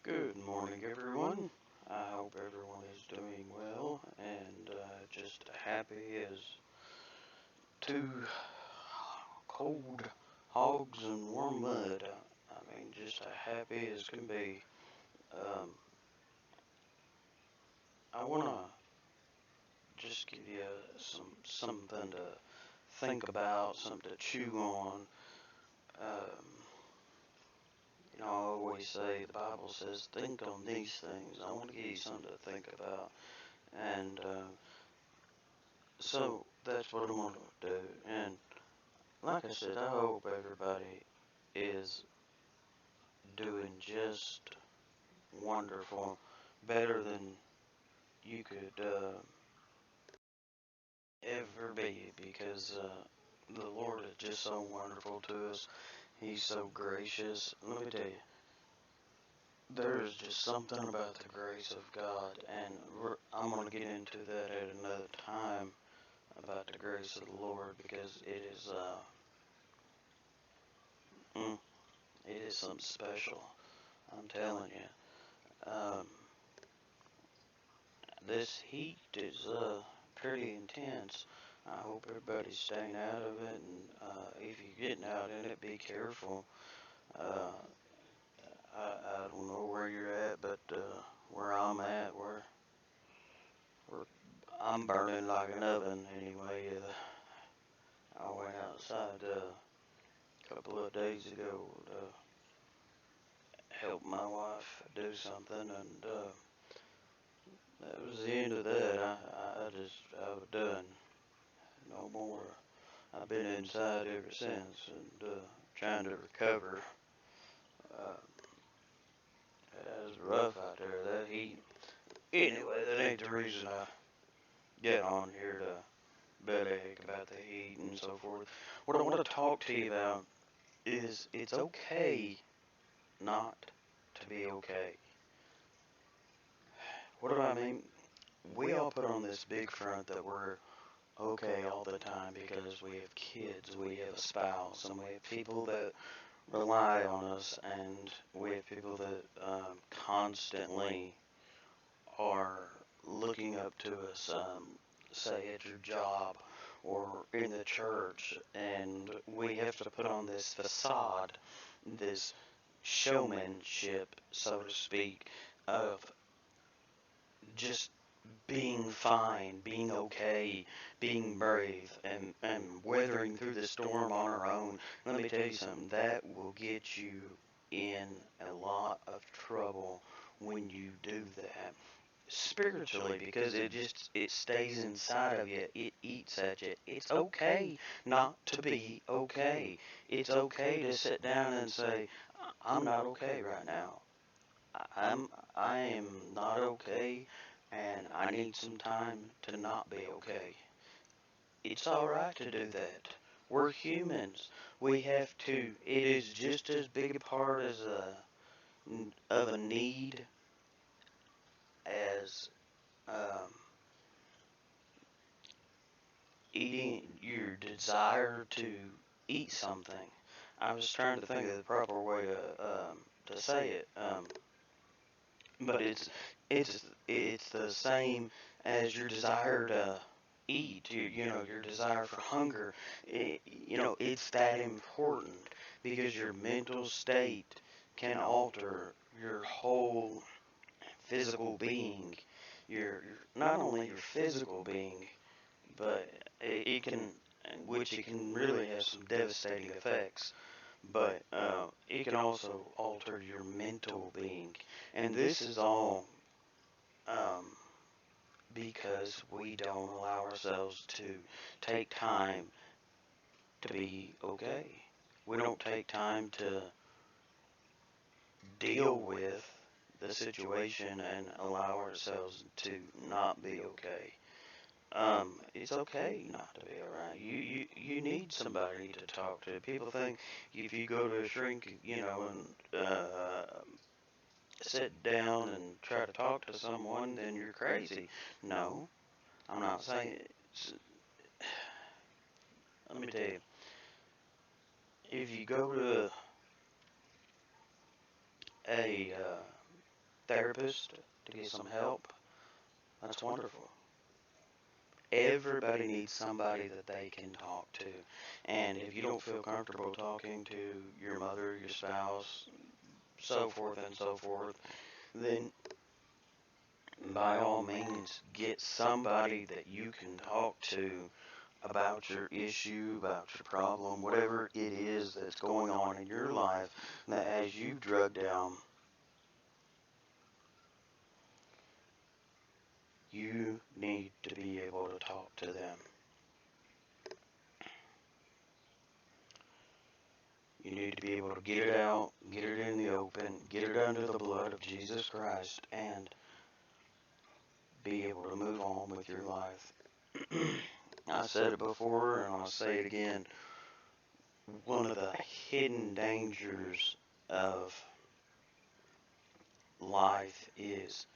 Good morning, everyone. I hope everyone is doing well and just happy as two cold hogs in warm mud. I mean, just happy as can be. Um, I want to just give you something to think about, something to chew on. Um, I always say the Bible says, think on these things. I want to give you something to think about. And so that's what I'm going to do. And like I said, I hope everybody is doing just wonderful, better than you could ever be, because the Lord is just so wonderful to us. He's so gracious. Let me tell you, there is just something about the grace of God, and I'm going to get into that at another time about the grace of the Lord, because mm, it is something special. I'm telling you. This heat is pretty intense. I hope everybody's staying out of it, and if you're getting out in it, be careful. Uh, I don't know where you're at, but where I'm at, where I'm burning like an oven anyway. I went outside a couple of days ago to help my wife do something, and that was the end of that. I was done. No more. I've been inside ever since, and trying to recover. Uh, it's rough out there, that heat. Anyway, that ain't the reason I get on here to bellyache about the heat and so forth. What I want to talk to you about is it's okay not to be okay. What do I mean? We all put on this big front that we're okay all the time because we have kids, we have a spouse, and we have people that rely on us, and we have people that constantly are looking up to us, say at your job or in the church, and we have to put on this facade, this showmanship, so to speak, of just being fine, being okay, being brave, and weathering through the storm on our own. Let me tell you something, that will get you in a lot of trouble when you do that. Spiritually, because it stays inside of you, it eats at you. It's okay not to be okay. It's okay to sit down and say, I'm not okay right now. I'm I am not okay, and I need some time to not be okay. It's alright to do that. We're humans. We have to. It is just as big a part as of a need as um, eating your desire to eat something. I was trying to think of the proper way to say it. But it's the same as your desire to eat. Your desire for hunger. It's that important, because your mental state can alter your whole physical being. Your not only your physical being, but it can, which it can really have some devastating effects, but it can also alter your mental being. And this is all um, because we don't allow ourselves to take time to be okay. We don't take time to deal with the situation and allow ourselves to not be okay. It's okay not to be alright. You need somebody to talk to. People think if you go to a shrink, and sit down and try to talk to someone, then you're crazy. No, I'm not saying it. Let me tell you, if you go to a therapist to get some help, that's wonderful. Everybody needs somebody that they can talk to. And if you don't feel comfortable talking to your mother, your spouse, so forth and so forth, then by all means get somebody that you can talk to about your issue, about your problem, whatever it is that's going on in your life that has you drugged down. You need to be able to talk to them. You need to be able to get it out, get it in the open, get it under the blood of Jesus Christ, and be able to move on with your life. I said it before, and I'll say it again. One of the hidden dangers of life is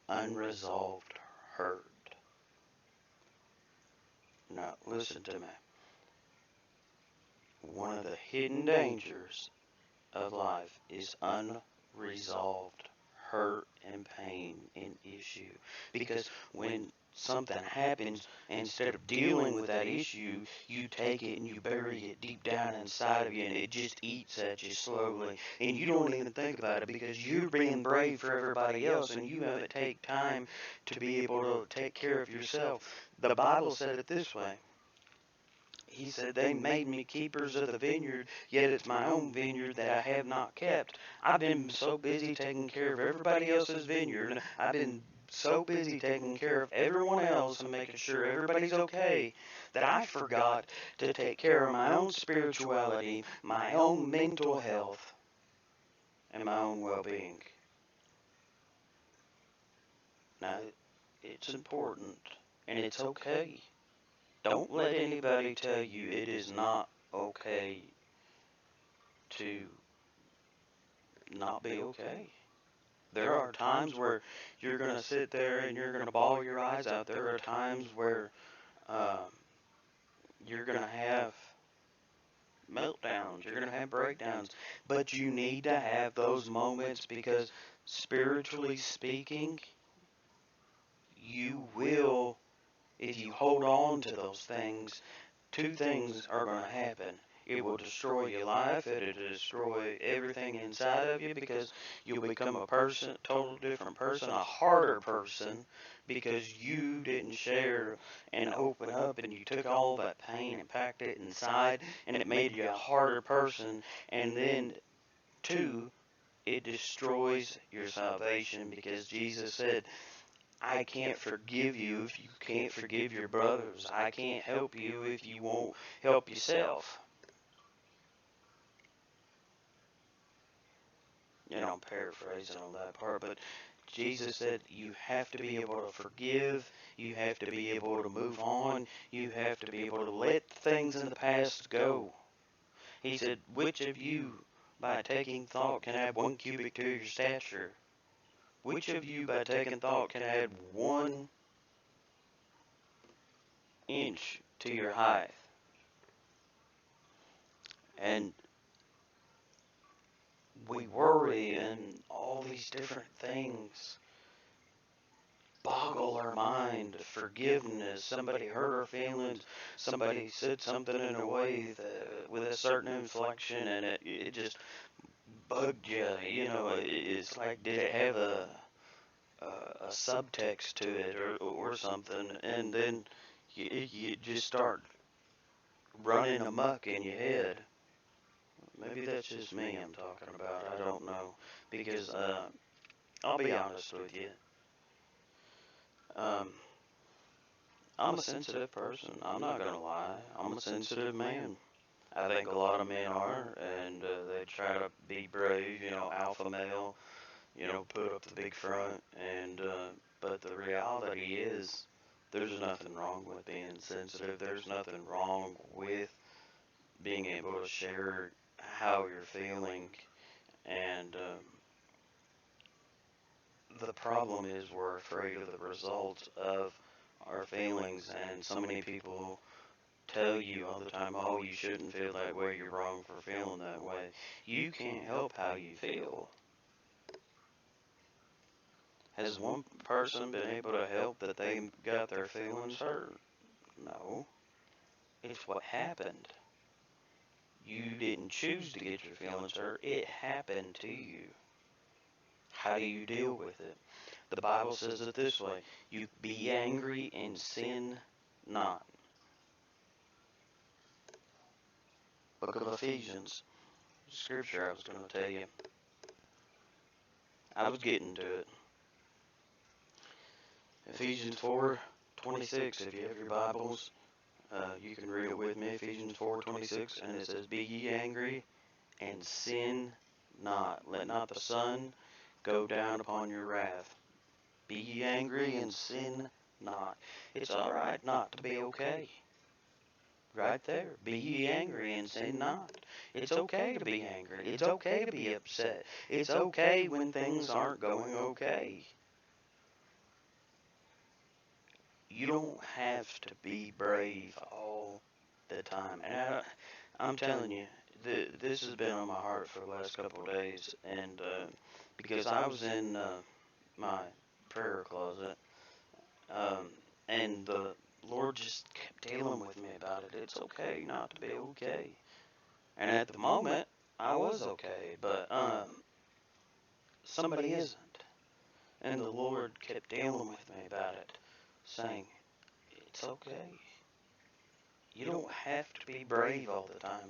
unresolved hurt. Now, listen to me. One of the hidden dangers of life is unresolved hurt and pain and issue. Because when something happens, instead of dealing with that issue, you take it and you bury it deep down inside of you, and it just eats at you slowly. And you don't even think about it because you're being brave for everybody else, and you haven't taken time to be able to take care of yourself. The Bible said it this way. He said, they made me keepers of the vineyard, yet it's my own vineyard that I have not kept. I've been so busy taking care of everybody else's vineyard. I've been so busy taking care of everyone else and making sure everybody's okay that I forgot to take care of my own spirituality, my own mental health, and my own well-being. Now, it's important, and it's okay. Don't let anybody tell you it is not okay to not be okay. There are times where you're going to sit there and you're going to bawl your eyes out. There are times where uh, you're going to have meltdowns. You're going to have breakdowns. But you need to have those moments because spiritually speaking, you will, if you hold on to those things, two things are going to happen. It will destroy your life. It'll destroy everything inside of you because you'll become a person, total different person, a harder person because you didn't share and open up and you took all that pain and packed it inside and it made you a harder person. And then, two, it destroys your salvation because Jesus said, I can't forgive you if you can't forgive your brothers. I can't help you if you won't help yourself. I'm paraphrasing on that part, but Jesus said you have to be able to forgive, you have to be able to move on, you have to be able to let things in the past go. He said, which of you, by taking thought, can add 1 cubit to your stature? Which of you, by taking thought, can add 1 inch to your height? And we worry and all these different things boggle our mind. Forgiveness, somebody hurt our feelings, somebody said something in a way that, with a certain inflection, and it just bugged you. It's like, did it have a subtext to it or something? And then you just start running amok in your head. Maybe that's just me I'm talking about. I don't know. Because I'll be honest with you. Um, I'm a sensitive person. I'm not going to lie. I'm a sensitive man. I think a lot of men are, and they try to be brave, alpha male, put up the big front, and but the reality is there's nothing wrong with being sensitive. There's nothing wrong with being able to share how you're feeling, and the problem is we're afraid of the results of our feelings, and so many people tell you all the time, oh, you shouldn't feel that way, you're wrong for feeling that way. You can't help how you feel. Has one person been able to help that they got their feelings hurt? No. It's what happened. You didn't choose to get your feelings hurt. It happened to you. How do you deal with it? The Bible says it this way: you be angry and sin not. Book of Ephesians. Scripture I was going to tell you. I was getting to it. Ephesians 4:26. If you have your Bibles, you can read it with me. Ephesians 4:26, and it says, "Be ye angry and sin not. Let not the sun go down upon your wrath. Be ye angry and sin not." It's all right not to be okay. Right there. Be ye angry and sin not. It's okay to be angry. It's okay to be upset. It's okay when things aren't going okay. You don't have to be brave all the time. And I'm telling you, this has been on my heart for the last couple of days. And because I was in my prayer closet, um, and the Lord just kept dealing with me about it. It's okay not to be okay. And at the moment, I was okay, but somebody isn't. And the Lord kept dealing with me about it, saying, it's okay. You don't have to be brave all the time.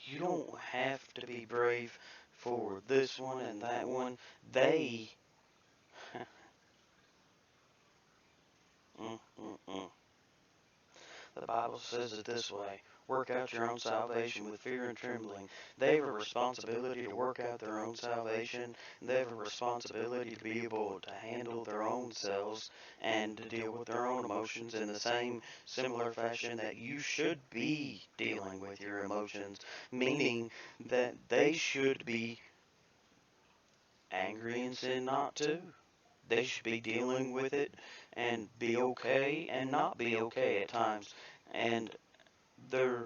You don't have to be brave for this one and that one. They, mm, mm, mm. The Bible says it this way: work out your own salvation with fear and trembling. They have a responsibility to work out their own salvation. They have a responsibility to be able to handle their own selves and to deal with their own emotions in the same similar fashion that you should be dealing with your emotions, meaning that they should be angry and sin not too. They should be dealing with it and be okay and not be okay at times. And there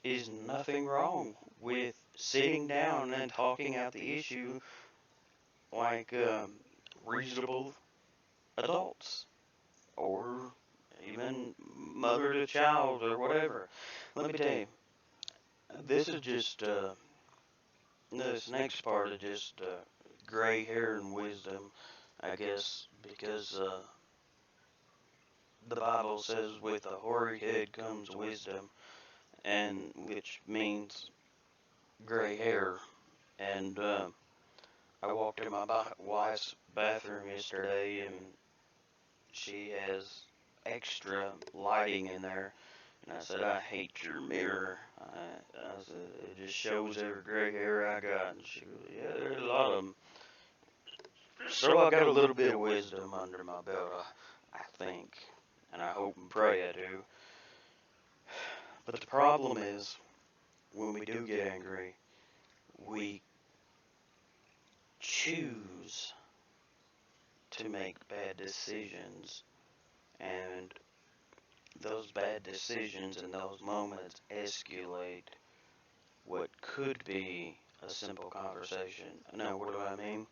is nothing wrong with sitting down and talking out the issue like reasonable adults or even mother to child or whatever. Let me tell you, this is just, this next part is just gray hair and wisdom, I guess, because the Bible says with a hoary head comes wisdom, and which means gray hair. And I walked in my wife's bathroom yesterday, and she has extra lighting in there. And I said, I hate your mirror. I said, it just shows every gray hair I got. And she goes, yeah, there's a lot of them. So I got a little bit of wisdom under my belt, I think. And I hope and pray I do. But the problem is, when we do get angry, we choose to make bad decisions, and those bad decisions and those moments escalate what could be a simple conversation. Now, what do I mean?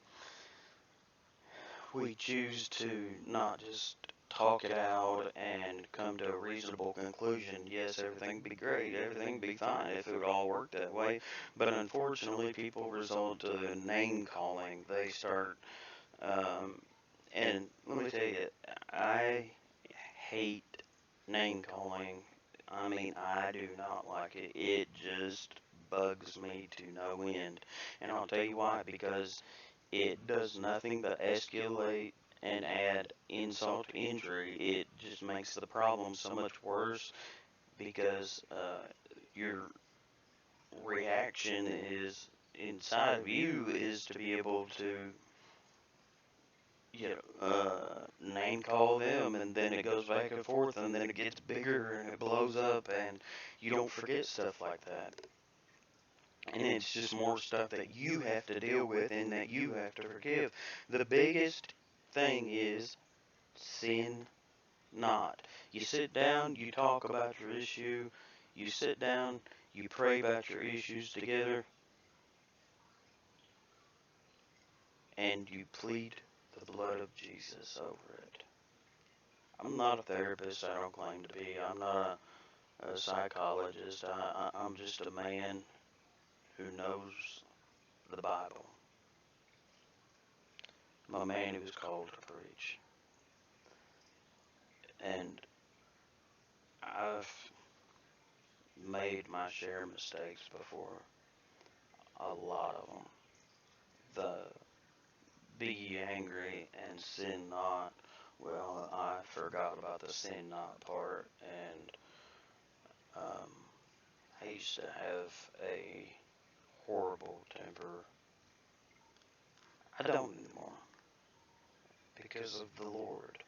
We choose to not just talk it out and come to a reasonable conclusion. Yes, everything would be great, everything would be fine if it would all work that way. But unfortunately, people resort to name calling. They start, and let me tell you, I hate name calling. I mean, I do not like it. It just bugs me to no end. And I'll tell you why, because it does nothing but escalate and add insult to injury. It just makes the problem so much worse because your reaction is inside of you is to be able to, name call them, and then it goes back and forth, and then it gets bigger and it blows up, and you don't forget stuff like that. And it's just more stuff that you have to deal with and that you have to forgive. The biggest thing is sin not. You sit down, you talk about your issue, you sit down, you pray about your issues together, and you plead the blood of Jesus over it. I'm not a therapist, I don't claim to be. I'm not a psychologist. I'm just a man who knows the Bible. I'm a man who was called to preach. And I've made my share of mistakes before. A lot of them. The be ye angry and sin not. Well, I forgot about the sin not part, and um, I used to have a horrible temper. I don't anymore because of the Lord.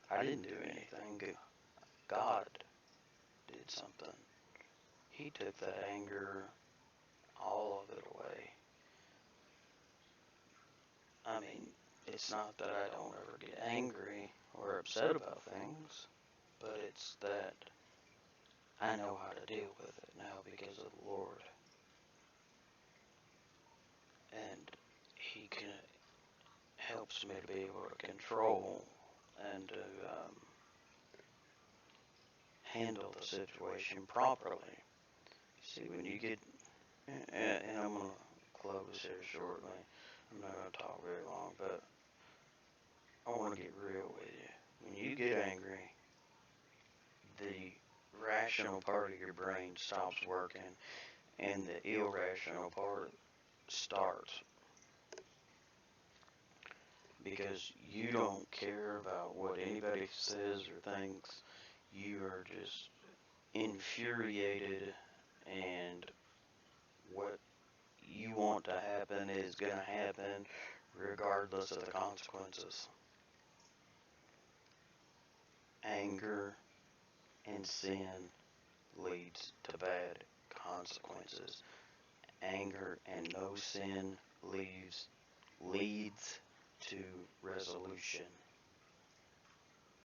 I didn't do anything. God did something. He took that anger, all of it away. I mean, it's not that I don't ever get angry or upset about things, but it's that I know how to deal with it now because of the Lord. And He helps me to be able to control and to handle the situation properly. See, when you get, and I'm going to close here shortly. I'm not going to talk very long, but I want to get real with you. When you get angry, the rational part of your brain stops working and the irrational part starts. Because you don't care about what anybody says or thinks. You are just infuriated, and what you want to happen is going to happen regardless of the consequences. Anger and sin leads to bad consequences. Anger and no sin leads to resolution.